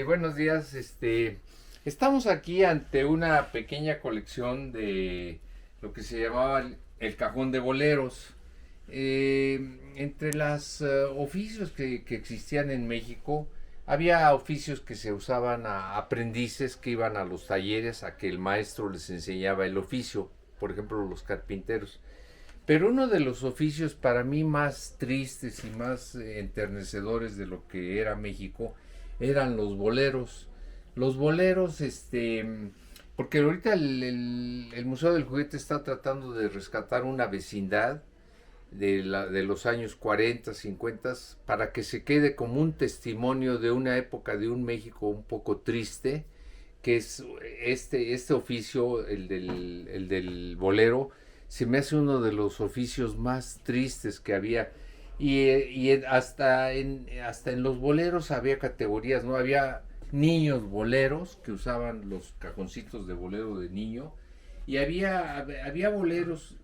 Buenos días. Estamos aquí ante una pequeña colección de lo que se llamaba el cajón de boleros. Entre los oficios que existían en México, había oficios que se usaban a aprendices que iban a los talleres a que el maestro les enseñaba el oficio, por ejemplo los carpinteros. Pero uno de los oficios para mí más tristes y más enternecedores de lo que era México eran los boleros. Los boleros, porque ahorita el Museo del Juguete está tratando de rescatar una vecindad de los años 40, 50, para que se quede como un testimonio de una época de un México un poco triste, que es este oficio, el del bolero, se me hace uno de los oficios más tristes que había. Hasta en los boleros había categorías, ¿no? Había niños boleros que usaban los cajoncitos de bolero de niño, y había boleros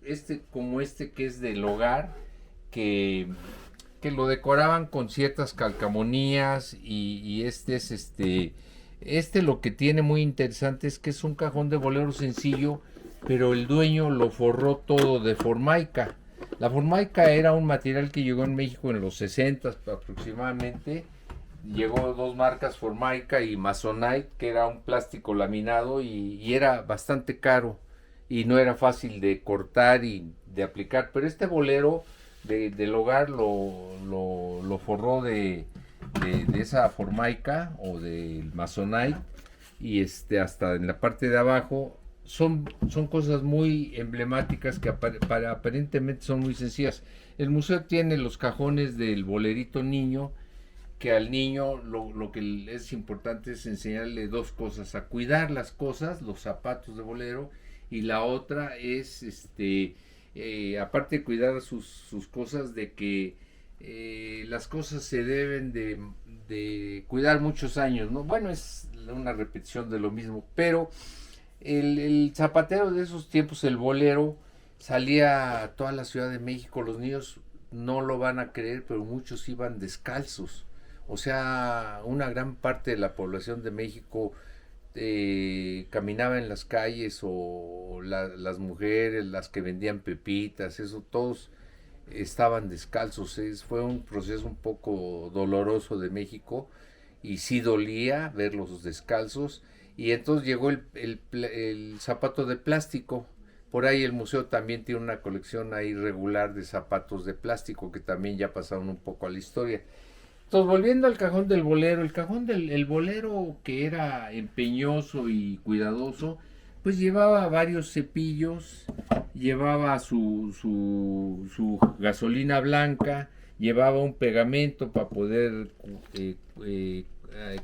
como este que es del hogar, que, que lo decoraban con ciertas calcamonías, y este lo que tiene muy interesante es que es un cajón de bolero sencillo, pero el dueño lo forró todo de formaica. La formaica era un material que llegó en México en los 60 aproximadamente. Llegó dos marcas, Formaica y Masonite, que era un plástico laminado, y era bastante caro y no era fácil de cortar y de aplicar. Pero este bolero del hogar lo forró de esa Formaica o del Masonite, y hasta en la parte de abajo son cosas muy emblemáticas que aparentemente son muy sencillas. El museo tiene los cajones del bolerito niño, que al niño lo que es importante es enseñarle dos cosas: a cuidar las cosas, los zapatos de bolero, y la otra es, aparte de cuidar sus cosas, de que las cosas se deben de cuidar muchos años, ¿no? Bueno, es una repetición de lo mismo, pero el zapatero de esos tiempos, el bolero, salía a toda la Ciudad de México. Los niños no lo van a creer, pero muchos iban descalzos. O sea, una gran parte de la población de México caminaba en las calles, o las mujeres, las que vendían pepitas, eso, todos estaban descalzos. Fue un proceso un poco doloroso de México, y sí dolía verlos descalzos. Y entonces llegó el zapato de plástico. Por ahí el museo también tiene una colección ahí regular de zapatos de plástico que también ya pasaron un poco a la historia. Entonces, volviendo al cajón del bolero, el cajón del bolero, que era empeñoso y cuidadoso, pues llevaba varios cepillos, llevaba su gasolina blanca, llevaba un pegamento para poder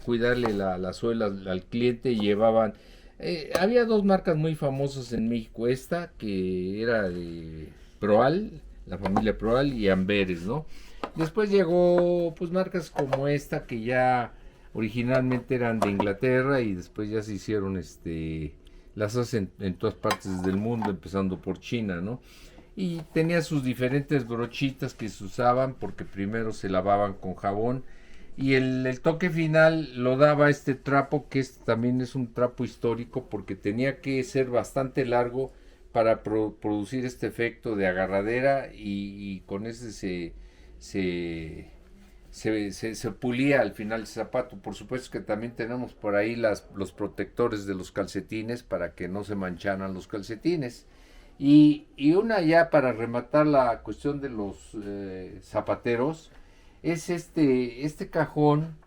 cuidarle la suela al cliente. Llevaban, había dos marcas muy famosas en México: esta que era de Proal, la familia Proal, y Amberes, ¿no? Después llegó pues marcas como esta, que ya originalmente eran de Inglaterra, y después ya se hicieron, las hacen en todas partes del mundo, empezando por China, ¿no? Y tenía sus diferentes brochitas que se usaban, porque primero se lavaban con jabón, y el toque final lo daba este trapo, que también es un trapo histórico, porque tenía que ser bastante largo para producir este efecto de agarradera, y con ese se, se pulía al final el zapato. Por supuesto que también tenemos por ahí los protectores de los calcetines para que no se mancharan los calcetines. Y una, ya para rematar la cuestión de los zapateros, es este cajón,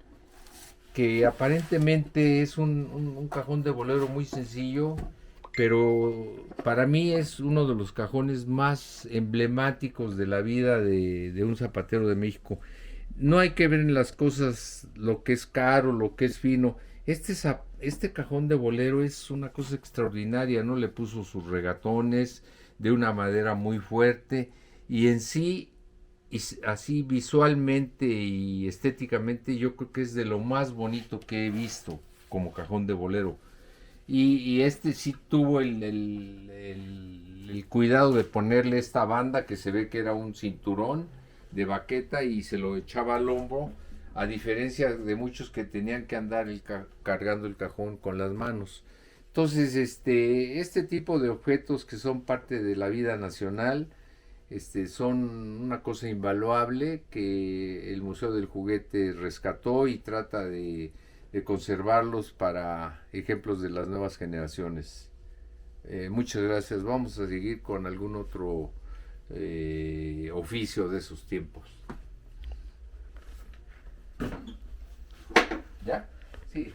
que aparentemente es un cajón de bolero muy sencillo, pero para mí es uno de los cajones más emblemáticos de la vida de un zapatero de México. No hay que ver en las cosas lo que es caro, lo que es fino. Este cajón de bolero es una cosa extraordinaria, ¿no? Le puso sus regatones de una madera muy fuerte, y en sí, y así visualmente y estéticamente, yo creo que es de lo más bonito que he visto como cajón de bolero. Y este sí tuvo el cuidado de ponerle esta banda, que se ve que era un cinturón de baqueta, y se lo echaba al hombro a diferencia de muchos que tenían que andar cargando el cajón con las manos. Entonces, este tipo de objetos que son parte de la vida nacional, son una cosa invaluable que el Museo del Juguete rescató y trata de conservarlos para ejemplos de las nuevas generaciones. Muchas gracias. Vamos a seguir con algún otro oficio de esos tiempos. ¿Ya? Sí.